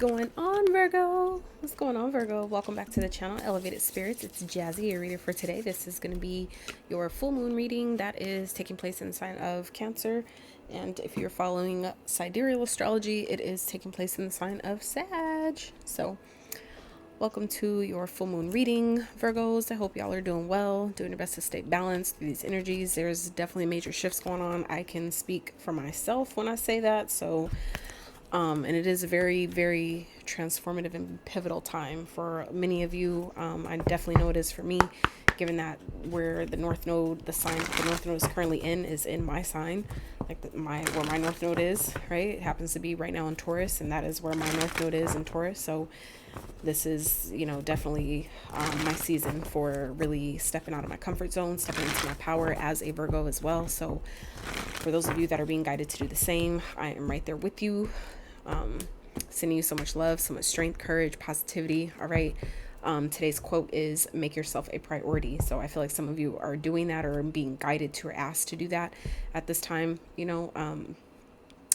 going on, Virgo? What's going on, Virgo? Welcome back to the channel, Elevated Spirits. It's Jazzy, your reader for today. This is going to be your full moon reading that is taking place in the sign of Cancer. And if you're following sidereal astrology, it is taking place in the sign of Sag. So, welcome to your full moon reading, Virgos. I hope y'all are doing well, doing your best to stay balanced through these energies. There's definitely major shifts going on. I can speak for myself when I say that. So, and it is a very, very transformative and pivotal time for many of you. I definitely know it is for me, given that where the North Node, the sign the North Node is currently in, is in my sign, like where my North Node is, right? It happens to be right now in Taurus, and that is where my North Node is in Taurus. So this is, definitely my season for really stepping out of my comfort zone, stepping into my power as a Virgo as well. So for those of you that are being guided to do the same, I am right there with you. Sending you so much love, so much strength, courage, positivity. All right. Today's quote is make yourself a priority. So I feel like some of you are doing that or being guided to or asked to do that at this time.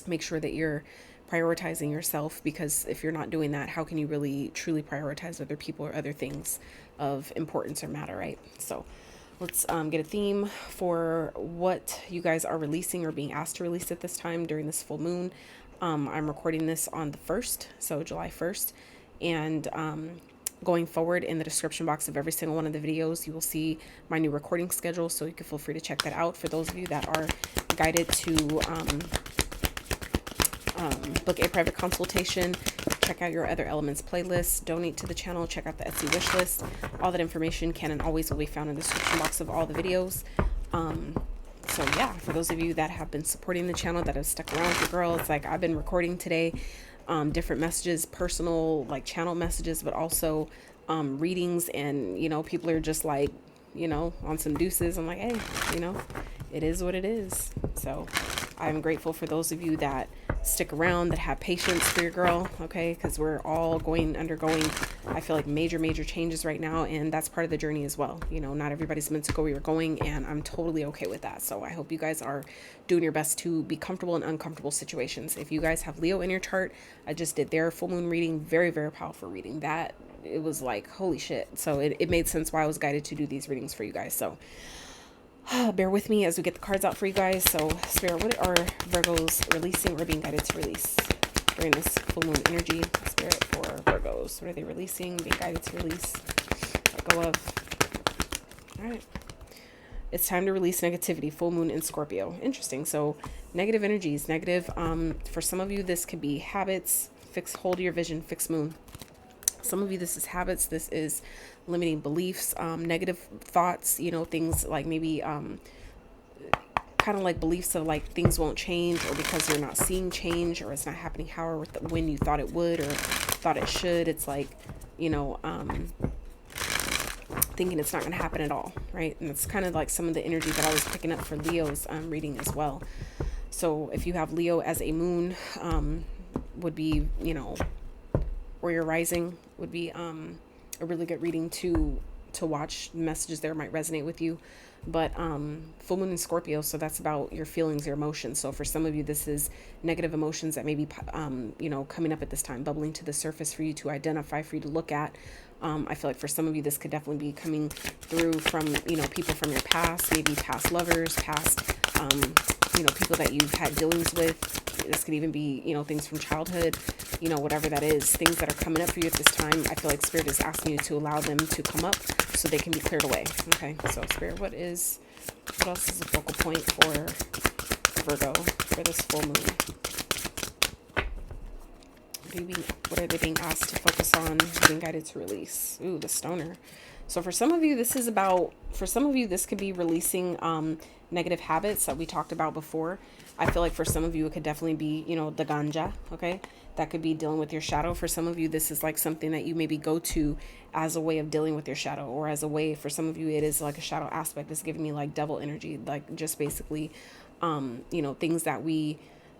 Make sure that you're prioritizing yourself, because if you're not doing that, how can you really truly prioritize other people or other things of importance or matter, right? So let's get a theme for what you guys are releasing or being asked to release at this time during this full moon. I'm recording this on the 1st, so July 1st, and going forward in the description box of every single one of the videos, you will see my new recording schedule, so you can feel free to check that out. For those of you that are guided to book a private consultation, check out your Other Elements playlist, donate to the channel, check out the Etsy wish list. All that information can and always will be found in the description box of all the videos. So yeah, for those of you that have been supporting the channel, that have stuck around with your girl, it's like I've been recording today, different messages, personal, like channel messages, but also readings, and people are just like, on some deuces. I'm like, hey, it is what it is. So I'm grateful for those of you that stick around, that have patience for your girl, okay? Because we're all undergoing, I feel like, major changes right now, and that's part of the journey as well. Not everybody's meant to go where you're going, and I'm totally okay with that. So I hope you guys are doing your best to be comfortable in uncomfortable situations. If you guys have Leo in your chart, I just did their full moon reading, very, very powerful reading. That, it was like, holy shit. So it made sense why I was guided to do these readings for you guys. So bear with me as we get the cards out for you guys. So Spirit, what are Virgos releasing or being guided to release during this full moon energy? Spirit for Virgos, what are they releasing, being guided to release? Let go of. All right, it's time to release negativity. Full moon in Scorpio. Interesting. So negative energies, negative, for some of you this could be habits, hold your vision, fixed moon. Some of you, this is habits, this is limiting beliefs, negative thoughts, things like maybe kind of like beliefs of like things won't change, or because you're not seeing change, or it's not happening however when you thought it would or thought it should. It's like, thinking it's not going to happen at all, right? And it's kind of like some of the energy that I was picking up for Leo's reading as well. So if you have Leo as a moon, would be, or your rising, would be a really good reading to watch. Messages there might resonate with you. But full moon in Scorpio, so that's about your feelings, your emotions. So for some of you, this is negative emotions that may be coming up at this time, bubbling to the surface for you to identify, for you to look at. I feel like for some of you, this could definitely be coming through from people from your past, maybe past lovers, past people that you've had dealings with. This could even be things from childhood, whatever that is, things that are coming up for you at this time. I feel like Spirit is asking you to allow them to come up so they can be cleared away. Okay, so Spirit, what else is a focal point for Virgo for this full moon? What are they being asked to focus on, being guided to release? Ooh, the Stoner. So for some of you, this could be releasing negative habits that we talked about before. I feel like for some of you, it could definitely be, the ganja, okay? That could be dealing with your shadow. For some of you, this is like something that you maybe go to as a way of dealing with your shadow, or as a way, for some of you, it is like a shadow aspect. It's giving me like devil energy, like just basically, things that we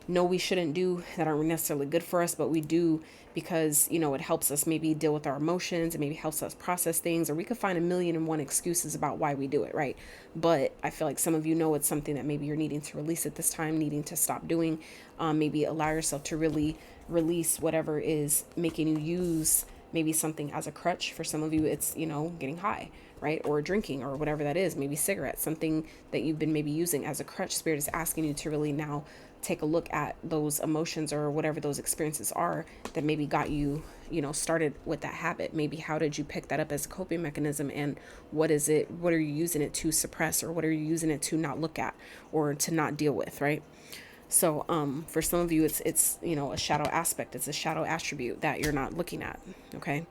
know we shouldn't do, that aren't necessarily good for us, but we do because it helps us maybe deal with our emotions, and maybe helps us process things, or we could find 1,000,001 excuses about why we do it, right? But I feel like some of you know it's something that maybe you're needing to release at this time, needing to stop doing, maybe allow yourself to really release whatever is making you use maybe something as a crutch. For some of you, it's, you know, getting high, right? Or drinking or whatever that is, maybe cigarettes, something that you've been maybe using as a crutch. Spirit is asking you to really now take a look at those emotions or whatever those experiences are that maybe got you, you know, started with that habit. Maybe how did you pick that up as a coping mechanism, and what is it? What are you using it to suppress, or what are you using it to not look at or to not deal with, right? So for some of you, it's you know, a shadow aspect. It's a shadow attribute that you're not looking at, okay?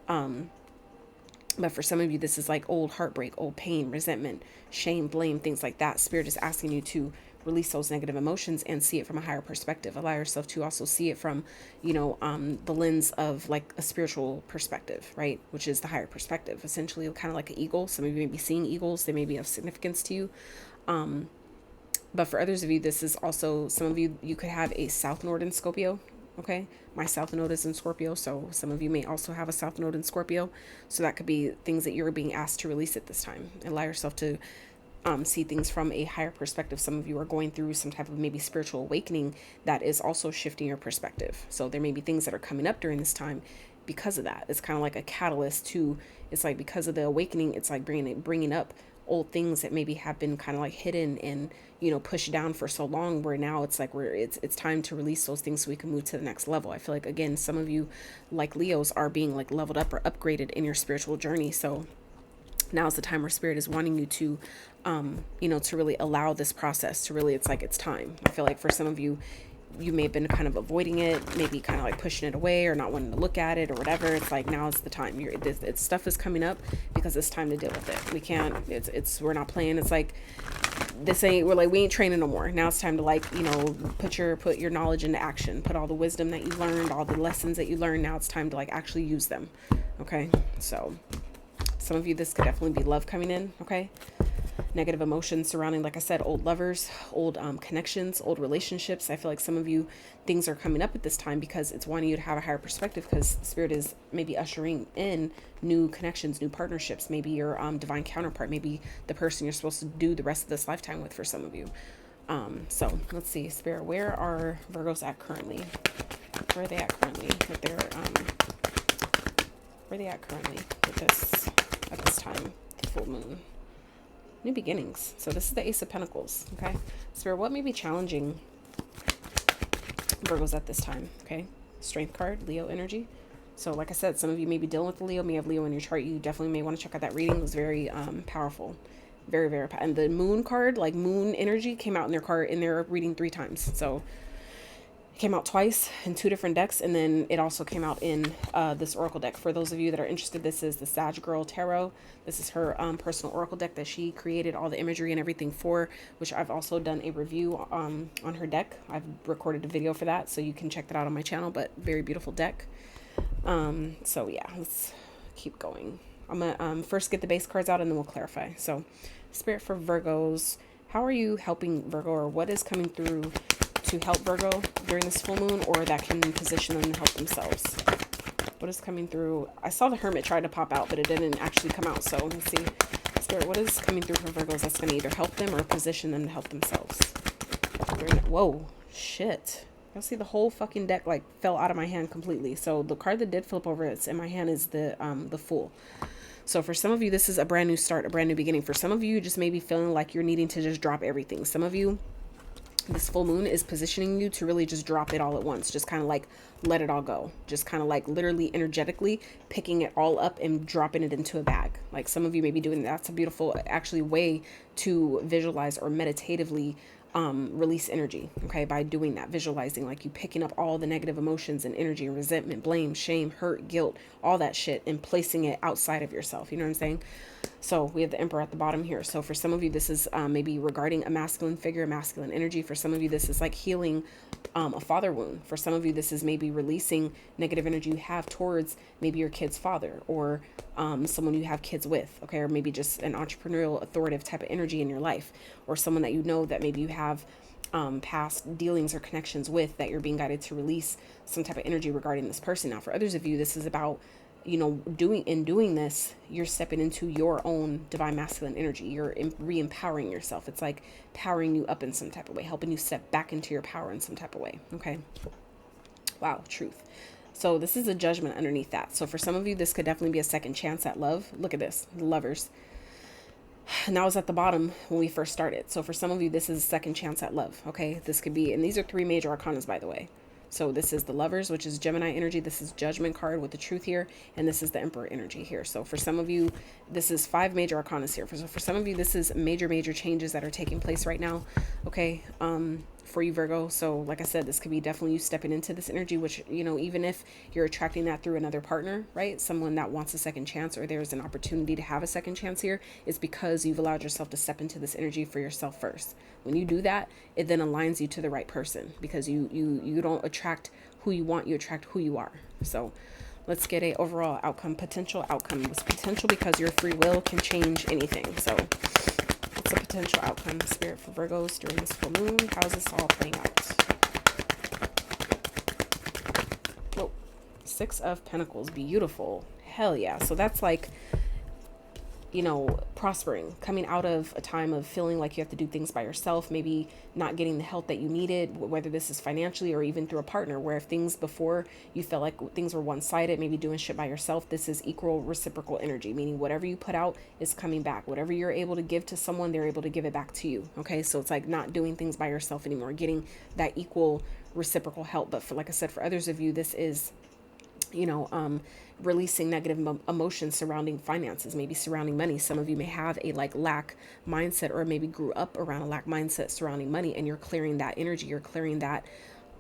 But for some of you, this is like old heartbreak, old pain, resentment, shame, blame, things like that. Spirit is asking you to release those negative emotions and see it from a higher perspective. Allow yourself to also see it from, you know, the lens of like a spiritual perspective, right? Which is the higher perspective, essentially kind of like an eagle. Some of you may be seeing eagles. They may be of significance to you. But for others of you, this is also, some of you, you could have a South Node in Scorpio. Okay. My South Node is in Scorpio. So some of you may also have a South Node in Scorpio. So that could be things that you're being asked to release at this time. Allow yourself to see things from a higher perspective. Some of you are going through some type of maybe spiritual awakening that is also shifting your perspective. So there may be things that are coming up during this time because of that. It's kind of like a catalyst to, it's like because of the awakening, it's like bringing up old things that maybe have been kind of like hidden and, you know, pushed down for so long, where now it's like it's time to release those things so we can move to the next level. I feel like, again, some of you like Leos are being like leveled up or upgraded in your spiritual journey. So now is the time where Spirit is wanting you to, you know, to really allow this process to really, it's like, it's time. I feel like for some of you, you may have been kind of avoiding it, maybe kind of like pushing it away or not wanting to look at it or whatever. It's like, now is the time. It's stuff is coming up because it's time to deal with it. We can't, we're not playing. It's like, we ain't training no more. Now it's time to, like, you know, put your knowledge into action, put all the wisdom that you learned, all the lessons that you learned. Now it's time to like actually use them. Okay. So some of you, this could definitely be love coming in. Okay. Negative emotions surrounding, like I said, old lovers, old connections, old relationships. I feel like some of you, things are coming up at this time because it's wanting you to have a higher perspective, because Spirit is maybe ushering in new connections, new partnerships, maybe your divine counterpart, maybe the person you're supposed to do the rest of this lifetime with for some of you. So let's see, Spirit, where are Virgos at currently? Where are they at currently with their, where are they at currently with this, at this time, the full moon? New beginnings. So this is the Ace of Pentacles. Okay. Spirit, what may be challenging Virgos at this time? Okay. Strength card, Leo energy. So like I said, some of you may be dealing with Leo, may have Leo in your chart. You definitely may want to check out that reading. It was very powerful. Very, very powerful. And the moon card, like moon energy, came out in their reading 3 times. So it came out twice in 2 different decks, and then it also came out in this oracle deck. For those of you that are interested, this is the Sag Girl Tarot. This is her personal oracle deck that she created all the imagery and everything for, which I've also done a review on her deck. I've recorded a video for that, so you can check that out on my channel. But very beautiful deck. So yeah, let's keep going. I'm gonna first get the base cards out, and then we'll clarify. So Spirit, for Virgos, how are you helping Virgo, or what is coming through to help Virgo during this full moon, or that can position them to help themselves? What is coming through? I saw the Hermit try to pop out, but it didn't actually come out. So let's see. Spirit, what is coming through for Virgos that's going to either help them or position them to help themselves? Whoa, shit. You'll see the whole fucking deck like fell out of my hand completely. So the card that did flip over, it's in my hand, is the Fool. So for some of you, this is a brand new start, a brand new beginning. For some of you, you just may be feeling like you're needing to just drop everything. Some of you, this full moon is positioning you to really just drop it all at once. Just kind of like let it all go. Just kind of like literally energetically picking it all up and dropping it into a bag. Like some of you may be doing that. That's a beautiful actually way to visualize or meditatively release energy. Okay. By doing that, visualizing like you picking up all the negative emotions and energy and resentment, blame, shame, hurt, guilt, all that shit, and placing it outside of yourself. You know what I'm saying? So we have the Emperor at the bottom here. So for some of you, this is maybe regarding a masculine figure, masculine energy. For some of you, this is like healing a father wound. For some of you, this is maybe releasing negative energy you have towards maybe your kid's father, or someone you have kids with, okay? Or maybe just an entrepreneurial, authoritative type of energy in your life, or someone that you know that maybe you have past dealings or connections with, that you're being guided to release some type of energy regarding this person. Now, for others of you, this is about, you know, doing this, you're stepping into your own divine masculine energy. You're re-empowering yourself. It's like powering you up in some type of way, helping you step back into your power in some type of way. Okay. Wow, truth. So this is a judgment underneath that. So for some of you, this could definitely be a second chance at love. Look at this, lovers. And that was at the bottom when we first started. So for some of you, this is a second chance at love. Okay, this could be, and these are three major arcanas, by the way. So this is the lovers, which is Gemini energy. This is judgment card with the truth here. And this is the emperor energy here. So for some of you, this is five major arcanas here. For some of you, this is major changes that are taking place right now. Okay. For you, Virgo. So like I said, this could be definitely you stepping into this energy, which, you know, even if you're attracting that through another partner, right? Someone that wants a second chance, or there's an opportunity to have a second chance here, is because you've allowed yourself to step into this energy for yourself first. When you do that, it then aligns you to the right person, because you don't attract who you want, you attract who you are. So let's get a overall outcome, potential outcome. It's potential because your free will can change anything. So what's a potential outcome, Spirit, for Virgos during this full moon? How is this all playing out? Whoa. Six of Pentacles. Beautiful. Hell yeah. So that's like, you know, prospering, coming out of a time of feeling like you have to do things by yourself, maybe not getting the help that you needed, whether this is financially or even through a partner, where if things before you felt like things were one-sided, maybe doing shit by yourself, this is equal reciprocal energy, meaning whatever you put out is coming back. Whatever you're able to give to someone, they're able to give it back to you. Okay, so it's like not doing things by yourself anymore, getting that equal reciprocal help. But for, like I said, for others of you, this is, you know, releasing negative emotions surrounding finances, maybe surrounding money. Some of you may have a like lack mindset, or maybe grew up around a lack mindset surrounding money, and you're clearing that energy, you're clearing that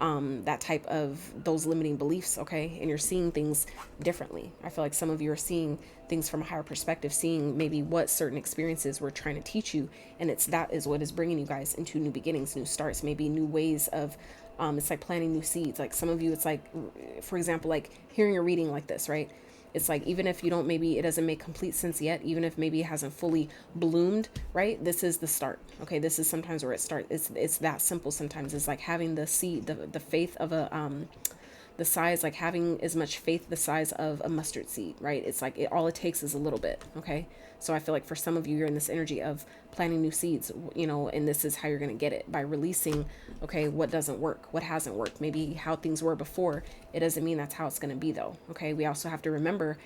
that type of those limiting beliefs. Okay, and you're seeing things differently. I feel like some of you are seeing things from a higher perspective, seeing maybe what certain experiences were trying to teach you, and that is what is bringing you guys into new beginnings, new starts, maybe new ways of it's like planting new seeds. Like some of you, it's like, for example, like hearing a reading like this, right? It's like, even if you don't, maybe it doesn't make complete sense yet, even if maybe it hasn't fully bloomed, right? This is the start. Okay. This is sometimes where it starts. It's that simple. Sometimes it's like having the seed, the faith of the size, like having as much faith the size of a mustard seed, right? It's like all it takes is a little bit. Okay. So I feel like for some of you, you're in this energy of planting new seeds, you know, and this is how you're going to get it, by releasing, okay, what doesn't work, what hasn't worked, maybe how things were before. It doesn't mean that's how it's going to be though. Okay. We also have to remember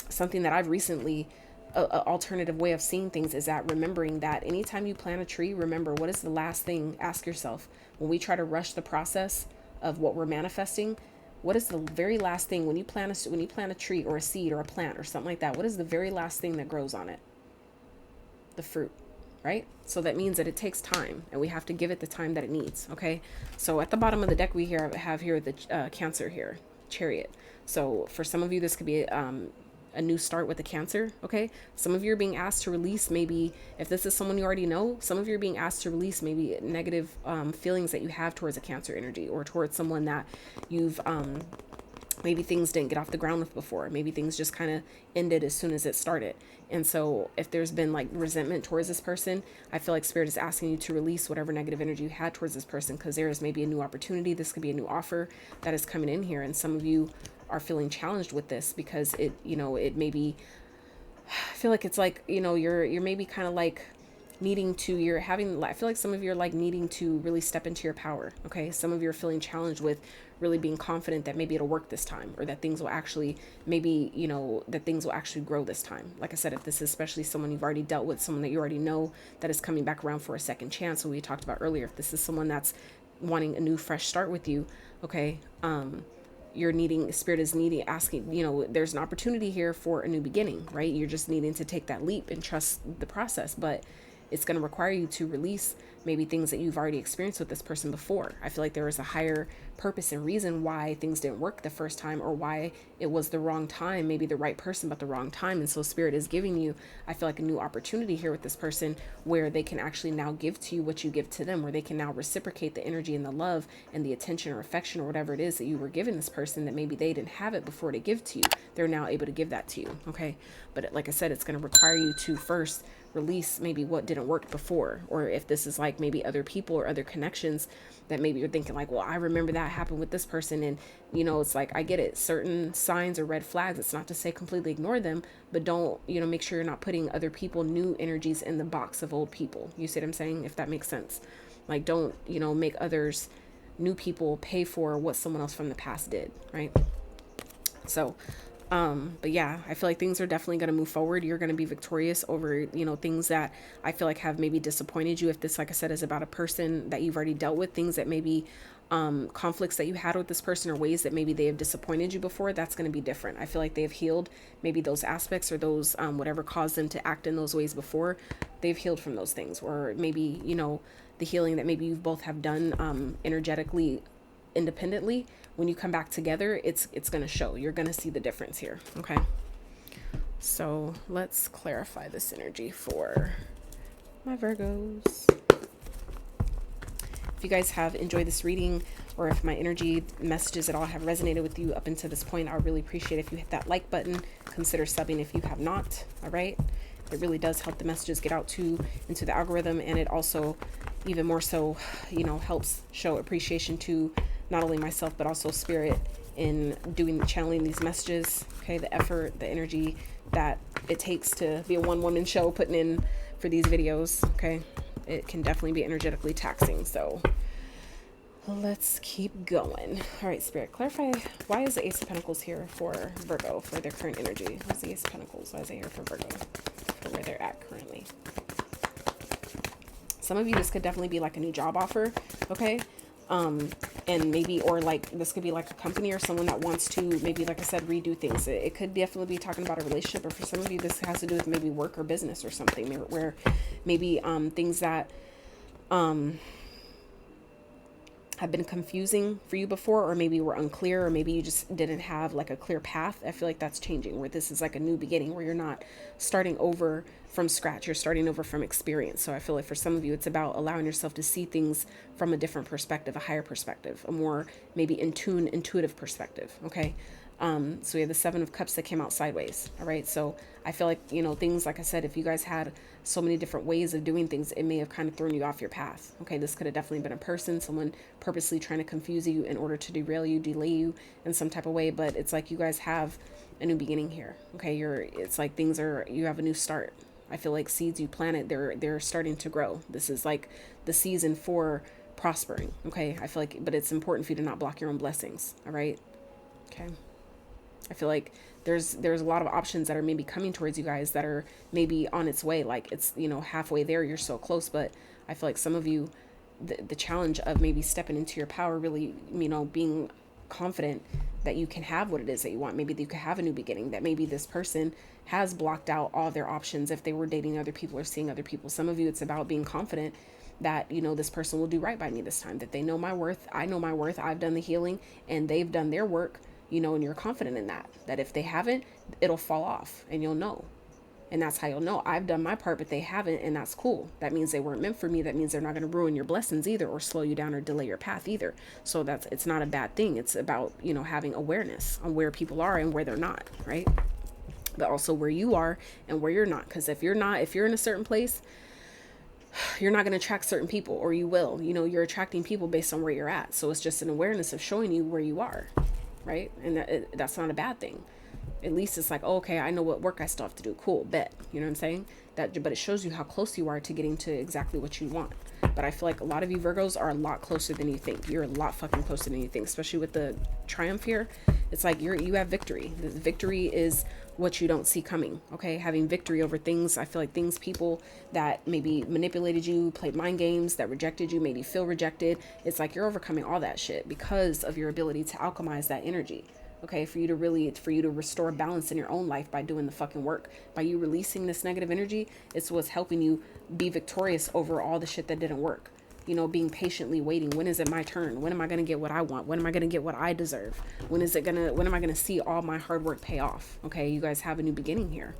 something that I've recently, a alternative way of seeing things is that remembering that anytime you plant a tree, remember, what is the last thing? Ask yourself, when we try to rush the process of what we're manifesting, what is the very last thing when you plant a tree or a seed or a plant or something like that? What is the very last thing that grows on it? The fruit, right? So that means that it takes time, and we have to give it the time that it needs. Okay. So at the bottom of the deck, we have here the Cancer here, Chariot. So for some of you, this could be a new start with the Cancer. Okay. Some of you are being asked to release, maybe if this is someone you already know, some of you are being asked to release maybe negative feelings that you have towards a Cancer energy, or towards someone that you've maybe things didn't get off the ground with before. Maybe things just kind of ended as soon as it started. And so if there's been like resentment towards this person, I feel like Spirit is asking you to release whatever negative energy you had towards this person, because there is maybe a new opportunity. This could be a new offer that is coming in here. And some of you are feeling challenged with this because it, you know, it may be, I feel like it's like, you know, you're maybe kind of like needing to, I feel like some of you are like needing to really step into your power. Okay. Some of you are feeling challenged with really being confident that maybe it'll work this time, or that things will actually, maybe, you know, that things will actually grow this time. Like I said, if this is especially someone you've already dealt with, someone that you already know that is coming back around for a second chance, what we talked about earlier, if this is someone that's wanting a new fresh start with you, okay, you're needing, Spirit is needing, asking, you know, there's an opportunity here for a new beginning, right? You're just needing to take that leap and trust the process, but it's going to require you to release maybe things that you've already experienced with this person before. I feel like there was a higher purpose and reason why things didn't work the first time, or why it was the wrong time, maybe the right person, but the wrong time. And so Spirit is giving you, I feel like, a new opportunity here with this person, where they can actually now give to you what you give to them, where they can now reciprocate the energy and the love and the attention or affection or whatever it is that you were giving this person, that maybe they didn't have it before to give to you. They're now able to give that to you. Okay. But like I said, it's going to require you to first release maybe what didn't work before, or if this is like maybe other people or other connections that maybe you're thinking like, well, I remember that happened with this person, and you know, it's like, I get it, certain signs or red flags, it's not to say completely ignore them, but don't, you know, make sure you're not putting other people, new energies, in the box of old people. You see what I'm saying? If that makes sense. Like, don't, you know, make others new people pay for what someone else from the past did, right? So, but yeah, I feel like things are definitely going to move forward. You're going to be victorious over, you know, things that I feel like have maybe disappointed you. If this, like I said, is about a person that you've already dealt with, things that maybe, conflicts that you had with this person, or ways that maybe they have disappointed you before, that's going to be different. I feel like they've healed maybe those aspects, or those, whatever caused them to act in those ways before, they've healed from those things. Or maybe, you know, the healing that maybe you both have done, energetically, independently, when you come back together, it's going to show. You're going to see the difference here. Okay. So let's clarify this energy for my Virgos. If you guys have enjoyed this reading, or if my energy messages at all have resonated with you up until this point, I would really appreciate if you hit that like button. Consider subbing if you have not. All right. It really does help the messages get out into the algorithm. And it also, even more so, you know, helps show appreciation to not only myself, but also spirit in channeling these messages. Okay. The effort, the energy that it takes to be a one-woman show, putting in for these videos. Okay. It can definitely be energetically taxing. So let's keep going. All right, Spirit, clarify, why is the Ace of Pentacles here for Virgo, for their current energy? What's the Ace of Pentacles? Why is it here for Virgo, for where they're at currently? Some of you, this could definitely be like a new job offer. Okay. And maybe, or like this could be like a company or someone that wants to maybe, like I said, redo things. It could definitely be talking about a relationship, or for some of you, this has to do with maybe work or business or something, where maybe things that have been confusing for you before, or maybe were unclear, or maybe you just didn't have like a clear path. I feel like that's changing, where this is like a new beginning, where you're not starting over from scratch, you're starting over from experience. So I feel like for some of you, it's about allowing yourself to see things from a different perspective, a higher perspective, a more maybe intuitive perspective. Okay. So we have the Seven of Cups that came out sideways. All right. So I feel like, you know, things, like I said, if you guys had so many different ways of doing things, it may have kind of thrown you off your path. Okay. This could have definitely been a person, someone purposely trying to confuse you in order to derail you, delay you in some type of way. But it's like you guys have a new beginning here. Okay. It's like you have a new start. I feel like seeds you planted, they're starting to grow. This is like the season for prospering. Okay. I feel like, but it's important for you to not block your own blessings. All right. Okay. I feel like there's a lot of options that are maybe coming towards you guys that are maybe on its way. Like it's, you know, halfway there, you're so close. But I feel like some of you, the challenge of maybe stepping into your power, really, you know, being confident that you can have what it is that you want. Maybe that you could have a new beginning, that maybe this person has blocked out all their options if they were dating other people or seeing other people. Some of you, it's about being confident that, you know, this person will do right by me this time, that they know my worth. I know my worth. I've done the healing and they've done their work, you know, and you're confident in that if they haven't, it'll fall off and you'll know. And that's how you'll know. I've done my part, but they haven't. And that's cool. That means they weren't meant for me. That means they're not going to ruin your blessings either, or slow you down or delay your path either. So it's not a bad thing. It's about, you know, having awareness on where people are and where they're not, right? But also where you are and where you're not. Because if you're in a certain place, you're not going to attract certain people, or you will, you know, you're attracting people based on where you're at. So it's just an awareness of showing you where you are, right? And that's not a bad thing. At least it's like, oh, okay, I know what work I still have to do. Cool, bet. You know what I'm saying? But it shows you how close you are to getting to exactly what you want. But I feel like a lot of you Virgos are a lot closer than you think. You're a lot fucking closer than you think, especially with the triumph here. It's like you have victory. The victory is what you don't see coming. Okay, having victory over things. I feel like people that maybe manipulated you, played mind games, that rejected you, made you feel rejected. It's like you're overcoming all that shit because of your ability to alchemize that energy. Okay, for you to restore balance in your own life by doing the fucking work, by you releasing this negative energy. It's what's helping you be victorious over all the shit that didn't work. You know, being patiently waiting. When is it my turn? When am I going to get what I want? When am I going to get what I deserve? When am I going to see all my hard work pay off? Okay, you guys have a new beginning here,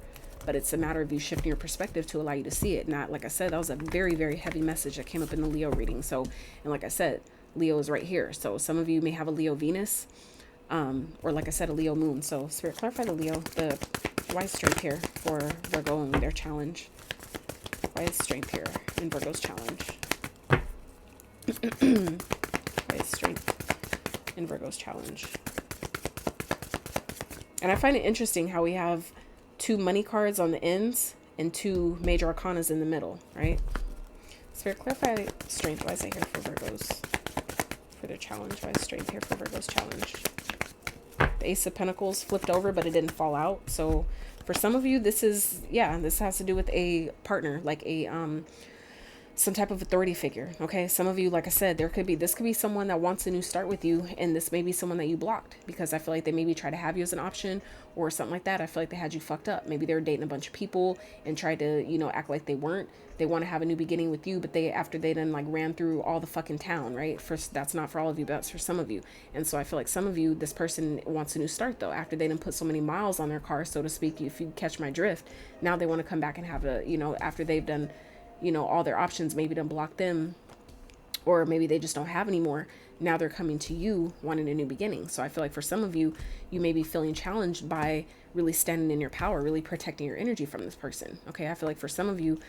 but it's a matter of you shifting your perspective to allow you to see it. Not, like I said, that was a very, very heavy message that came up in the Leo reading. So, and like I said, Leo is right here. So some of you may have a Leo Venus, or like I said, a Leo moon. So Spirit, clarify the why is strength here for Virgo and their challenge. Why is strength here in Virgo's challenge? Why is strength in Virgo's challenge? And I find it interesting how we have 2 money cards on the ends and 2 major arcanas in the middle, right? Spirit, clarify strength. Why is it here for Virgos? for their challenge? Why is strength here for Virgo's challenge? The Ace of Pentacles flipped over, but it didn't fall out. So for some of you, this is, yeah, this has to do with a partner, like a, some type of authority figure. Okay. Some of you, like I said, this could be someone that wants a new start with you. And this may be someone that you blocked because I feel like they maybe try to have you as an option or something like that. I feel like they had you fucked up. Maybe they were dating a bunch of people and tried to, you know, act like they weren't. They want to have a new beginning with you, but after they done like ran through all the fucking town, right? First, that's not for all of you, but that's for some of you. And so I feel like some of you, this person wants a new start though, after they done put so many miles on their car, so to speak, if you catch my drift. Now they want to come back and have a, you know, after they've done, you know, all their options, maybe done block them, or maybe they just don't have any more. Now they're coming to you wanting a new beginning. So I feel like for some of you, you may be feeling challenged by really standing in your power, really protecting your energy from this person. Okay. I feel like for some of you,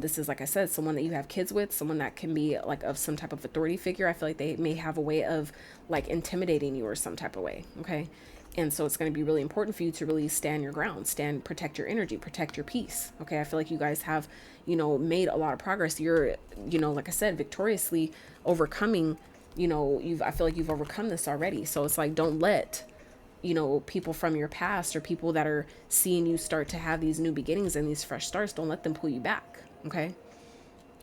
this is, like I said, someone that you have kids with, someone that can be like of some type of authority figure. I feel like they may have a way of like intimidating you or some type of way. Okay. And so it's going to be really important for you to really stand your ground, protect your energy, protect your peace. Okay. I feel like you guys have, you know, made a lot of progress. You're, you know, like I said, victoriously overcoming, you know, I feel like you've overcome this already. So it's like, don't let, you know, people from your past or people that are seeing you start to have these new beginnings and these fresh starts, don't let them pull you back. Okay.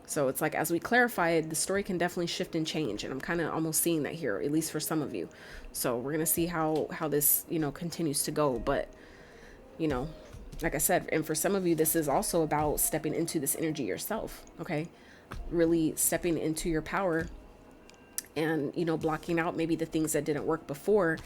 So it's like, as we clarify it, the story can definitely shift and change. And I'm kind of almost seeing that here, at least for some of you. So we're going to see how this, you know, continues to go. But, you know, like I said, and for some of you, this is also about stepping into this energy yourself. Okay. Really stepping into your power and, you know, blocking out maybe the things that didn't work before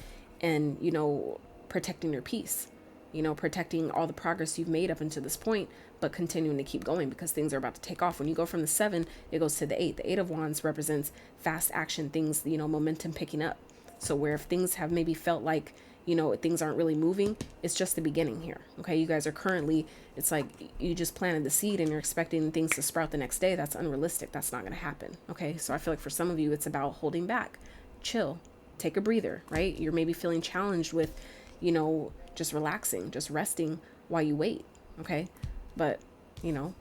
and, you know, protecting your peace, you know, protecting all the progress you've made up until this point, but continuing to keep going because things are about to take off. When you go from the 7, it goes to the 8. The 8 of Wands represents fast action, things, you know, momentum picking up. So where if things have maybe felt like, you know, things aren't really moving, it's just the beginning here. Okay. You guys are currently, it's like you just planted the seed and you're expecting things to sprout the next day. That's unrealistic. That's not going to happen. Okay. So I feel like for some of you, it's about holding back, chill, take a breather, right? You're maybe feeling challenged with, you know, just relaxing, just resting while you wait. Okay. But, you know,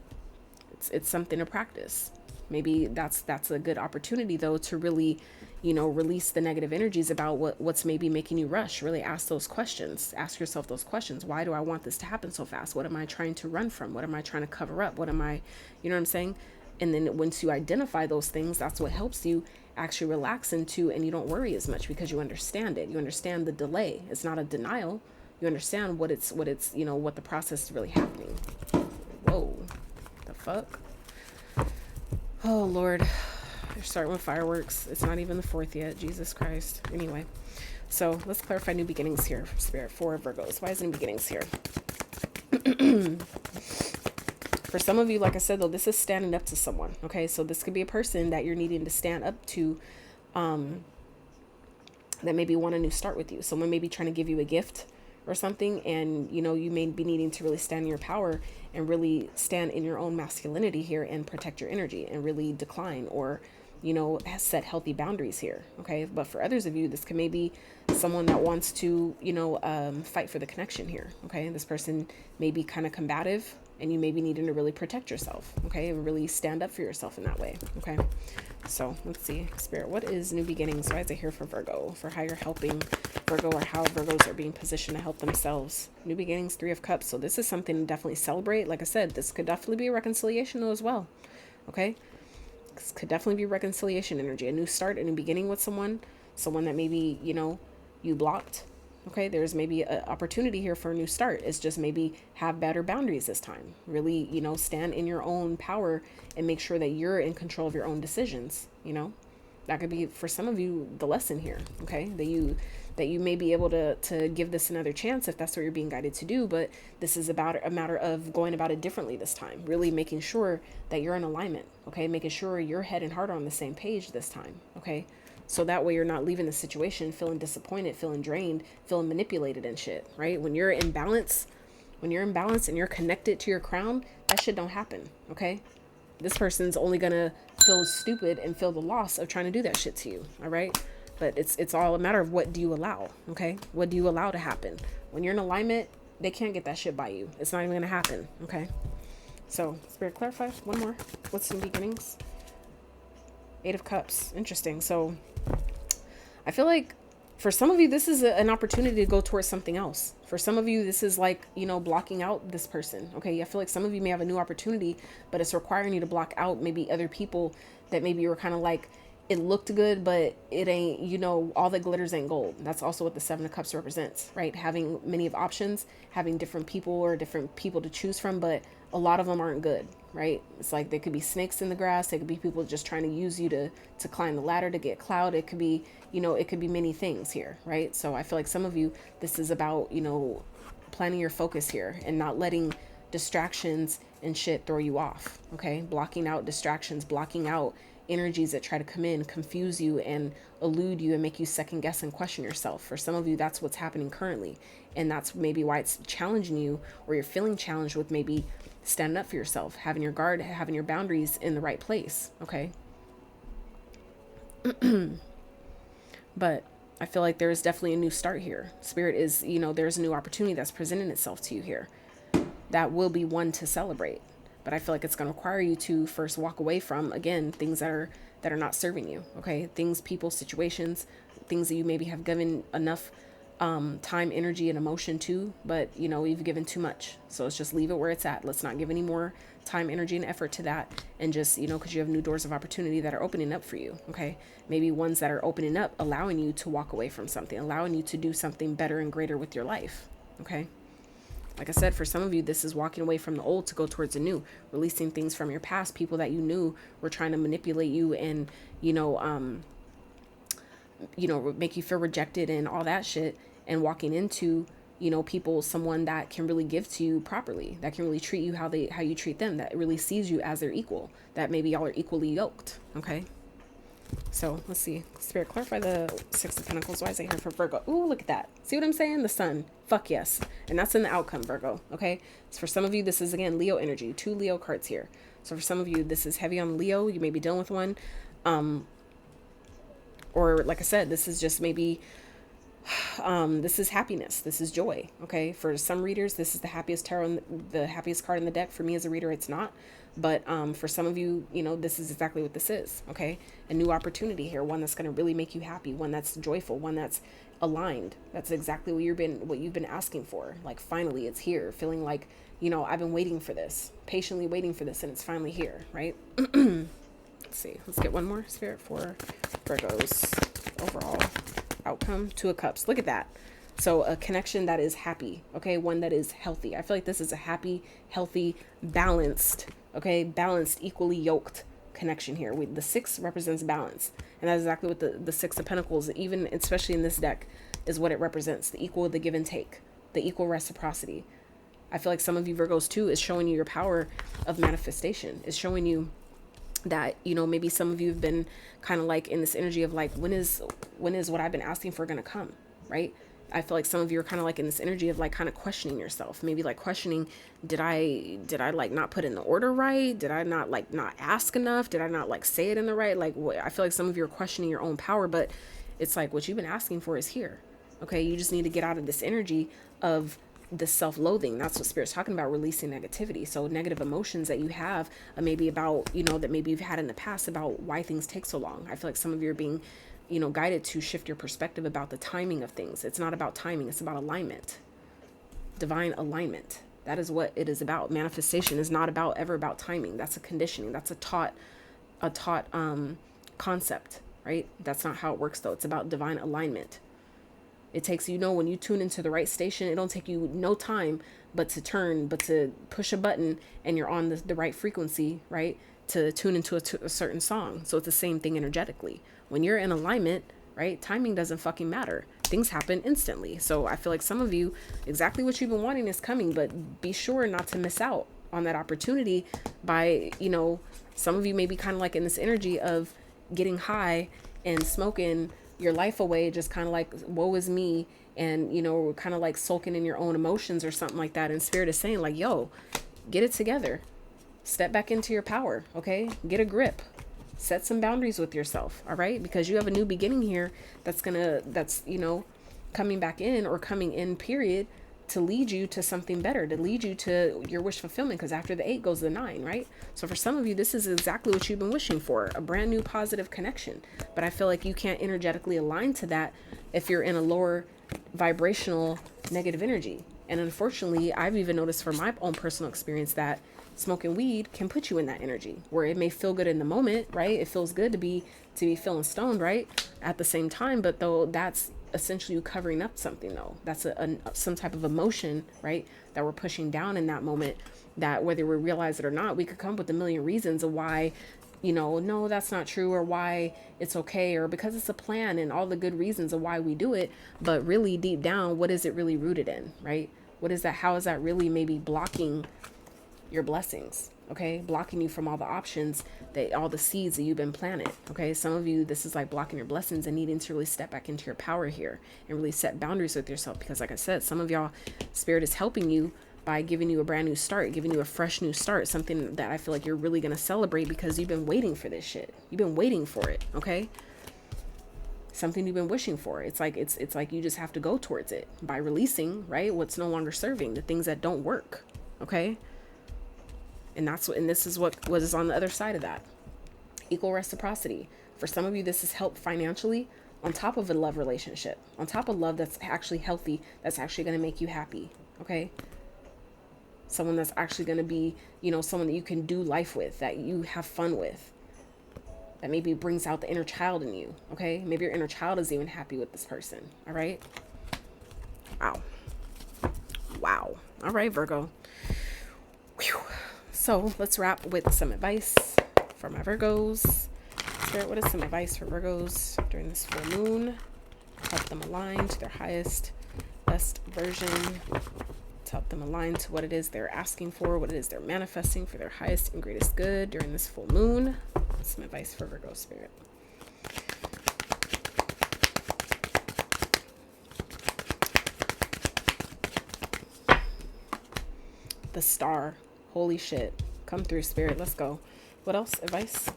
it's something to practice. Maybe that's a good opportunity though, to really, you know, release the negative energies about what's maybe making you rush. Really ask those questions. Ask yourself those questions. Why do I want this to happen so fast? What am I trying to run from? What am I trying to cover up? What am I, you know what I'm saying? And then once you identify those things, that's what helps you actually relax into, and you don't worry as much because you understand it. You understand the delay. It's not a denial. You understand what it's, you know, what the process is really happening. Whoa, the fuck? Oh, Lord. They're starting with fireworks. It's not even the 4th yet. Jesus Christ. Anyway, so let's clarify new beginnings here, Spirit, for Virgos. Why is new beginnings here? For some of you, like I said, though, this is standing up to someone. Okay, so this could be a person that you're needing to stand up to, that maybe want a new start with you. Someone may be trying to give you a gift or something, and you know, you may be needing to really stand in your power and really stand in your own masculinity here and protect your energy and really decline or, you know, set healthy boundaries here. Okay. But for others of you, this can maybe someone that wants to, you know, fight for the connection here. Okay. This person may be kind of combative and you may be needing to really protect yourself. Okay. And really stand up for yourself in that way. Okay. So let's see, Spirit, what is new beginnings? Why is it here for Virgo? For how you're helping Virgo or how Virgos are being positioned to help themselves. New beginnings, 3 of Cups. So this is something to definitely celebrate. Like I said, this could definitely be a reconciliation though as well. Okay. This could definitely be reconciliation energy, a new start, a new beginning with someone that maybe, you know, you blocked. Okay. There's maybe an opportunity here for a new start. It's just maybe have better boundaries this time. Really, you know, stand in your own power and make sure that you're in control of your own decisions. You know, that could be for some of you the lesson here. Okay. That you may be able to give this another chance if that's what you're being guided to do. But this is about a matter of going about it differently this time, really making sure that you're in alignment. Okay. Making sure your head and heart are on the same page this time. Okay. So that way you're not leaving the situation feeling disappointed, feeling drained, feeling manipulated and shit, right? When you're in balance and you're connected to your crown, that shit don't happen. Okay. This person's only gonna feel stupid and feel the loss of trying to do that shit to you. All right. But it's all a matter of what do you allow. Okay. What do you allow to happen? When you're in alignment, they can't get that shit by you. It's not even gonna happen. Okay. So Spirit, clarify one more. What's new beginnings? 8 of Cups. Interesting. So I feel like for some of you, this is an opportunity to go towards something else. For some of you, this is like, you know, blocking out this person. Okay. I feel like some of you may have a new opportunity, but it's requiring you to block out maybe other people that maybe you were kind of like, it looked good, but it ain't, you know, all that glitters ain't gold. That's also what the Seven of Cups represents, right? Having many of options, having different people or different people to choose from, but a lot of them aren't good, right? It's like there could be snakes in the grass. There could be people just trying to use you to climb the ladder to get clout. It could be, you know, it could be many things here, right? So I feel like some of you, this is about, you know, planning your focus here and not letting distractions and shit throw you off, okay? Blocking out distractions, blocking out energies that try to come in, confuse you and elude you and make you second guess and question yourself. For some of you, that's what's happening currently. And that's maybe why it's challenging you, or you're feeling challenged with maybe standing up for yourself, having your guard, having your boundaries in the right place. Okay. But I feel like there is definitely a new start here. Spirit is, you know, there's a new opportunity that's presenting itself to you here. That will be one to celebrate. But I feel like it's going to require you to first walk away from, again, things that are not serving you. Okay. Things, people, situations, things that you maybe have given enough time, energy, and emotion to, but you know, you've given too much. So let's just leave it where it's at. Let's not give any more time, energy, and effort to that. And just, you know, because you have new doors of opportunity that are opening up for you. Okay. Maybe ones that are opening up, allowing you to walk away from something, allowing you to do something better and greater with your life. Okay. Like I said, for some of you, this is walking away from the old to go towards the new, releasing things from your past, people that you knew were trying to manipulate you and, you know, make you feel rejected and all that shit, and walking into, you know, people, someone that can really give to you properly, that can really treat you how you treat them, that really sees you as their equal, that maybe y'all are equally yoked. Okay. So let's see. Spirit, clarify the Six of Pentacles. Why is it here for Virgo? Ooh, look at that. See what I'm saying? The sun. Fuck yes. And that's in the outcome, Virgo. Okay. So for some of you, this is, again, Leo energy. 2 Leo cards here. So for some of you, this is heavy on Leo. You may be dealing with one. Or like I said, this is just maybe, this is happiness. This is joy. Okay. For some readers, this is the happiest tarot, the happiest card in the deck. For me as a reader, it's not. But for some of you, you know, this is exactly what this is. Okay. A new opportunity here. One that's going to really make you happy. One that's joyful. One that's aligned. That's exactly what you've been asking for. Like, finally, it's here. Feeling like, you know, I've been waiting for this, patiently waiting for this, and it's finally here. Right. Let's see. Let's get one more, Spirit, for Virgo's overall outcome. 2 of Cups. Look at that. So a connection that is happy. Okay. One that is healthy. I feel like this is a happy, healthy, balanced, okay, balanced, equally yoked connection here. The 6 represents balance. And that's exactly what the 6 of Pentacles, even especially in this deck, is what it represents. The equal, the give and take, the equal reciprocity. I feel like some of you Virgos too is showing you your power of manifestation. Is showing you that, you know, maybe some of you have been kind of like in this energy of like, when is what I've been asking for going to come, right? I feel like some of you are kind of like in this energy of like kind of questioning yourself, maybe like questioning, did I like not put in the order right? Did I not ask enough? Did I not like say it in the right? Like, I feel like some of you are questioning your own power, but it's like what you've been asking for is here. Okay. You just need to get out of this energy of the self-loathing. That's what Spirit's talking about, releasing negativity. So negative emotions that you have, maybe about, you know, that maybe you've had in the past about why things take so long. I feel like some of you are being, you know, guided to shift your perspective about the timing of things. It's not about timing. It's about alignment, divine alignment. That is what it is about. Manifestation is not ever about timing. That's a conditioning. That's a taught concept, right? That's not how it works though. It's about divine alignment. It takes, you know, when you tune into the right station, it don't take you no time but to push a button and you're on the right frequency, right? To tune into a certain song. So it's the same thing energetically. When you're in alignment, right? Timing doesn't fucking matter. Things happen instantly. So I feel like some of you, exactly what you've been wanting is coming, but be sure not to miss out on that opportunity by, you know, some of you may be kind of like in this energy of getting high and smoking your life away, just kind of like, woe is me. And, you know, kind of like sulking in your own emotions or something like that. And Spirit is saying like, yo, get it together. Step back into your power. Okay. Get a grip. Set some boundaries with yourself. All right. Because you have a new beginning here that's, you know, coming back in or coming in period. to lead you to something better, to lead you to your wish fulfillment, because after the 8 goes the 9, right? So for some of you, this is exactly what you've been wishing for, a brand new positive connection. But I feel like you can't energetically align to that if you're in a lower vibrational negative energy. And unfortunately, I've even noticed from my own personal experience that smoking weed can put you in that energy where it may feel good in the moment, right? It feels good to be feeling stoned, right? At the same time, but though that's essentially you covering up something, though. That's some type of emotion, right? That we're pushing down in that moment, that whether we realize it or not, we could come up with a million reasons of why, no, that's not true, or why it's okay, or because it's a plan, and all the good reasons of why we do it. But really deep down, what is it really rooted in, right? What is that? How is that really maybe blocking your blessings? Okay, blocking you from all the options, that all the seeds that you've been planted. Okay, some of you, this is like blocking your blessings and needing to really step back into your power here and really set boundaries with yourself. Because like I said, some of y'all, spirit is helping you by giving you a brand new start, giving you a fresh new start, something that I feel like you're really going to celebrate because you've been waiting for this shit. You've been waiting for it. Okay, something you've been wishing for. It's like it's like you just have to go towards it by releasing, right, what's no longer serving, the things that don't work. Okay, and this is what is on the other side of that. Equal reciprocity. For some of you, this is help financially on top of a love relationship, on top of love that's actually healthy, that's actually going to make you happy. Okay, someone that's actually going to be, someone that you can do life with, that you have fun with, that maybe brings out the inner child in you. Okay, maybe your inner child is even happy with this person. All right. Wow. All right, Virgo. Whew. So let's wrap with some advice for my Virgos. Spirit, what is some advice for Virgos during this full moon? Help them align to their highest, best version. To help them align to what it is they're asking for, what it is they're manifesting for their highest and greatest good during this full moon. Some advice for Virgo, Spirit. The Star. Holy shit. Come through, Spirit. Let's go. What else? Advice?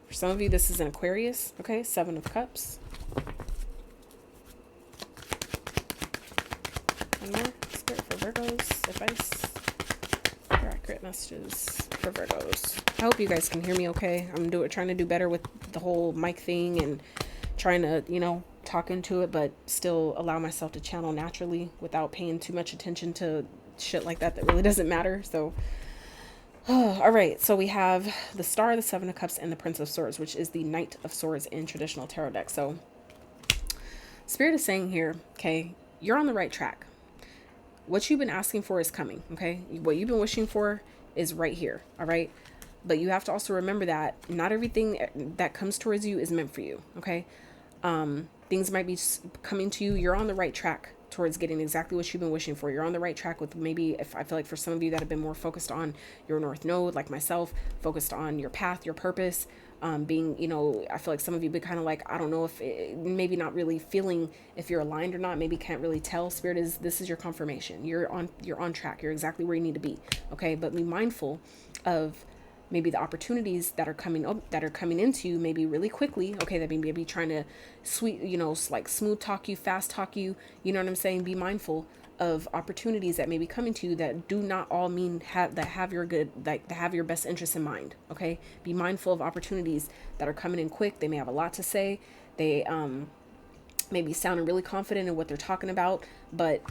For some of you, this is an Aquarius. Okay. 7 of Cups. One more. Spirit for Virgos. Advice. For accurate messages for Virgos. I hope you guys can hear me okay. I'm trying to do better with the whole mic thing and trying to, talk into it, but still allow myself to channel naturally without paying too much attention to shit like that really doesn't matter. So all right, so we have the Star, the 7 of Cups, and the Prince of Swords, which is the Knight of Swords in traditional tarot deck. So Spirit is saying here, okay, you're on the right track. What you've been asking for is coming. Okay, what you've been wishing for is right here. All right, but you have to also remember that not everything that comes towards you is meant for you. Okay, things might be coming to you. You're on the right track towards getting exactly what you've been wishing for. You're on the right track with maybe, if I feel like for some of you that have been more focused on your North Node, like myself, focused on your path, your purpose, being, I feel like some of you be kind of like, I don't know if maybe not really feeling if you're aligned or not, maybe can't really tell. Spirit is, this is your confirmation. You're on track. You're exactly where you need to be. Okay. But be mindful of maybe the opportunities that are coming up, that are coming into you maybe really quickly. Okay, that maybe trying to like smooth talk you, fast talk you. You know what I'm saying? Be mindful of opportunities that may be coming to you that do not all mean have your good, like have your best interests in mind. Okay, be mindful of opportunities that are coming in quick. They may have a lot to say. They may be sounding really confident in what they're talking about, but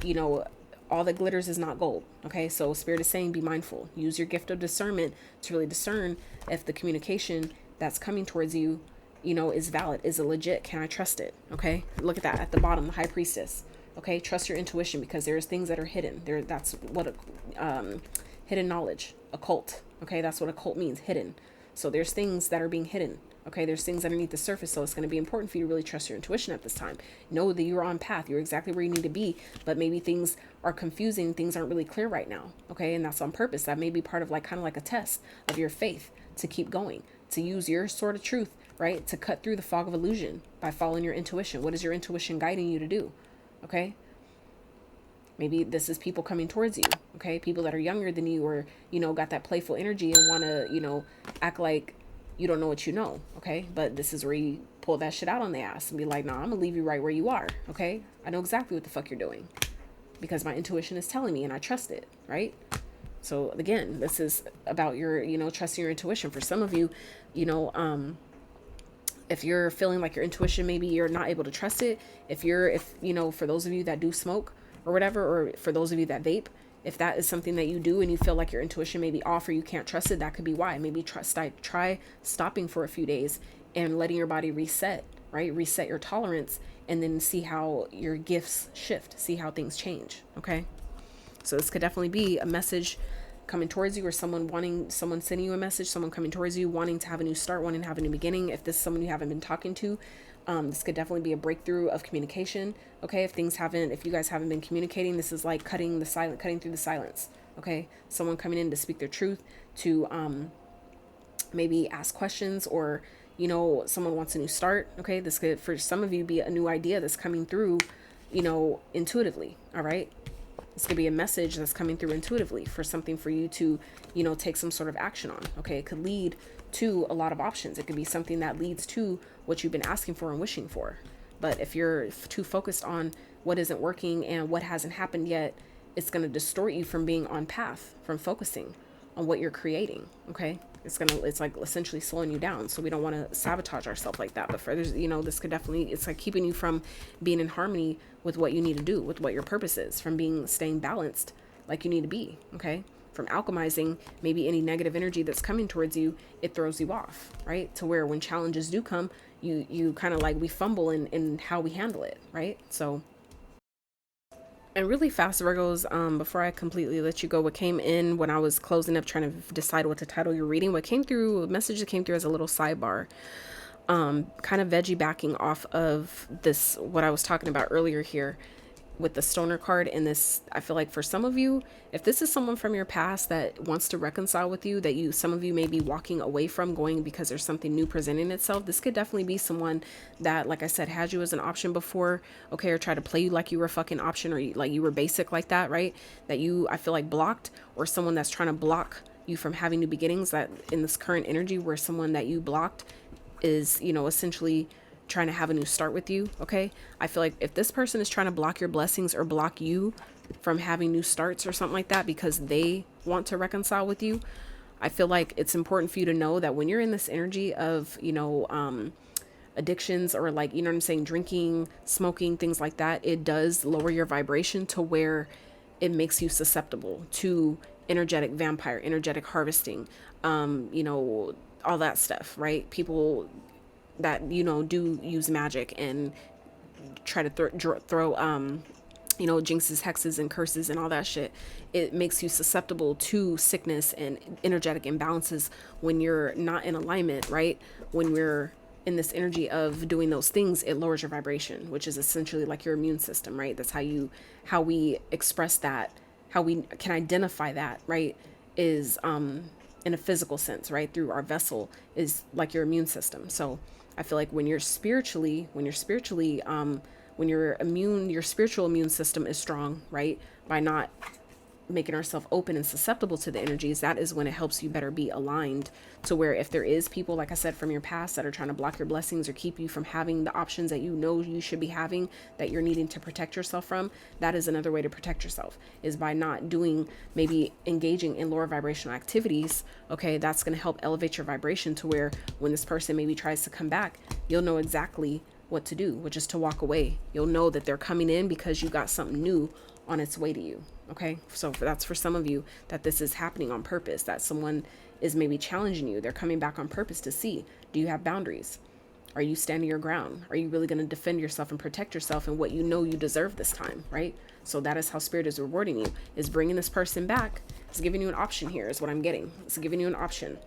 all that glitters is not gold. Okay, so Spirit is saying be mindful. Use your gift of discernment to really discern if the communication that's coming towards you, is valid, is it legit, can I trust it? Okay, look at that at the bottom, the High Priestess. Okay, trust your intuition, because there's things that are hidden. That's what hidden knowledge, occult. Okay, that's what occult means, hidden. So there's things that are being hidden. Okay, there's things underneath the surface, so it's going to be important for you to really trust your intuition at this time. Know that you're on path. You're exactly where you need to be, but maybe things are confusing. Things aren't really clear right now. Okay, and that's on purpose. That may be part of kind of like a test of your faith to keep going, to use your sword of truth, right, to cut through the fog of illusion by following your intuition. What is your intuition guiding you to do? Okay, maybe this is people coming towards you. Okay, people that are younger than you, or got that playful energy and want to act like you don't know what you know. Okay, but this is where you pull that shit out on the ass and be like, nah, I'm gonna leave you right where you are. Okay, I know exactly what the fuck you're doing. because my intuition is telling me and I trust it, right? So again, this is about your, trusting your intuition. For some of you, if you're feeling like your intuition, maybe you're not able to trust it. For those of you that do smoke or whatever, or for those of you that vape, if that is something that you do and you feel like your intuition may be off or you can't trust it, that could be why. Maybe try stopping for a few days and letting your body reset, right? Reset your tolerance, and then see how your gifts shift, see how things change. Okay. So this could definitely be a message coming towards you, or someone sending you a message, someone coming towards you, wanting to have a new start, wanting to have a new beginning. If this is someone you haven't been talking to, this could definitely be a breakthrough of communication. Okay. If you guys haven't been communicating, this is like cutting through the silence. Okay. Someone coming in to speak their truth, to, maybe ask questions, or, someone wants a new start. Okay. This could, for some of you, be a new idea that's coming through, intuitively. All right. This could be a message that's coming through intuitively for something for you to, take some sort of action on. Okay. It could lead to a lot of options. It could be something that leads to what you've been asking for and wishing for. But if you're too focused on what isn't working and what hasn't happened yet, it's going to distort you from being on path, from focusing on what you're creating. Okay. It's like essentially slowing you down. So we don't want to sabotage ourselves like that. But further, this could definitely, it's like keeping you from being in harmony with what you need to do, with what your purpose is, from staying balanced like you need to be. Okay. From alchemizing maybe any negative energy that's coming towards you, it throws you off, right? To where when challenges do come, you kind of like, we fumble in how we handle it. Right. So, and really fast, Virgos, before I completely let you go, what came in when I was closing up, trying to decide what to title your reading, a message that came through as a little sidebar, kind of veggie backing off of this, what I was talking about earlier here with the stoner card. And this, I feel like for some of you, if this is someone from your past that wants to reconcile with you, that some of you may be walking away from, going because there's something new presenting itself, this could definitely be someone that, like I said, had you as an option before, okay, or try to play you like you were a fucking option, or like you were basic like that, right? That I feel like blocked, or someone that's trying to block you from having new beginnings, that in this current energy where someone that you blocked is, essentially trying to have a new start with you. Okay. I feel like if this person is trying to block your blessings or block you from having new starts or something like that because they want to reconcile with you, I feel like it's important for you to know that when you're in this energy of, addictions, or like, what I'm saying, drinking, smoking, things like that, it does lower your vibration to where it makes you susceptible to energetic vampire, energetic harvesting, all that stuff, right? People that, do use magic and try to throw jinxes, hexes, and curses and all that shit. It makes you susceptible to sickness and energetic imbalances when you're not in alignment, right? When we're in this energy of doing those things, it lowers your vibration, which is essentially like your immune system, right? That's how we express that, how we can identify that, right? Is in a physical sense, right? Through our vessel, is like your immune system. So I feel like when your spiritual immune system is strong, right? By not making ourselves open and susceptible to the energies, that is when it helps you better be aligned to where if there is people, like I said, from your past that are trying to block your blessings or keep you from having the options that you should be having, that you're needing to protect yourself from, that is another way to protect yourself, is by not maybe engaging in lower vibrational activities. Okay, that's going to help elevate your vibration to where when this person maybe tries to come back, you'll know exactly what to do, which is to walk away. You'll know that they're coming in because you got something new on its way to you. Okay. So that's for some of you that this is happening on purpose, that someone is maybe challenging you. They're coming back on purpose to see, do you have boundaries? Are you standing your ground? Are you really going to defend yourself and protect yourself and what you know you deserve this time? Right. So that is how spirit is rewarding you, is bringing this person back. It's giving you an option here is what I'm getting. It's giving you an option.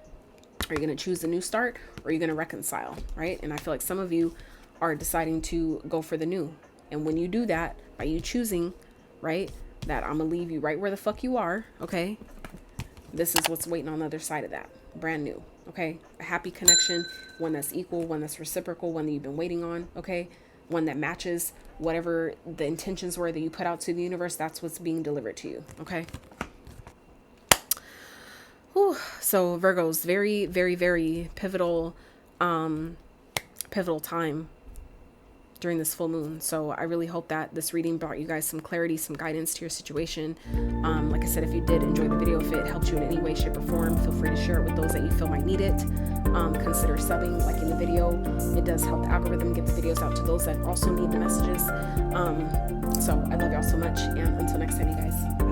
Are you going to choose a new start, or are you going to reconcile? Right. And I feel like some of you are deciding to go for the new. And when you do that, by you choosing, right, that I'm gonna leave you right where the fuck you are, okay, this is what's waiting on the other side of that. Brand new, okay? A happy connection, one that's equal, one that's reciprocal, one that you've been waiting on, okay? One that matches whatever the intentions were that you put out to the universe. That's what's being delivered to you, okay? Whew. So Virgos, very, very, very pivotal time during this full moon. So I really hope that this reading brought you guys some clarity, some guidance to your situation. Like I said, if you did enjoy the video, if it helped you in any way, shape, or form, feel free to share it with those that you feel might need it. Consider subbing, liking the video. It does help the algorithm get the videos out to those that also need the messages. So I love y'all so much, and until next time, you guys.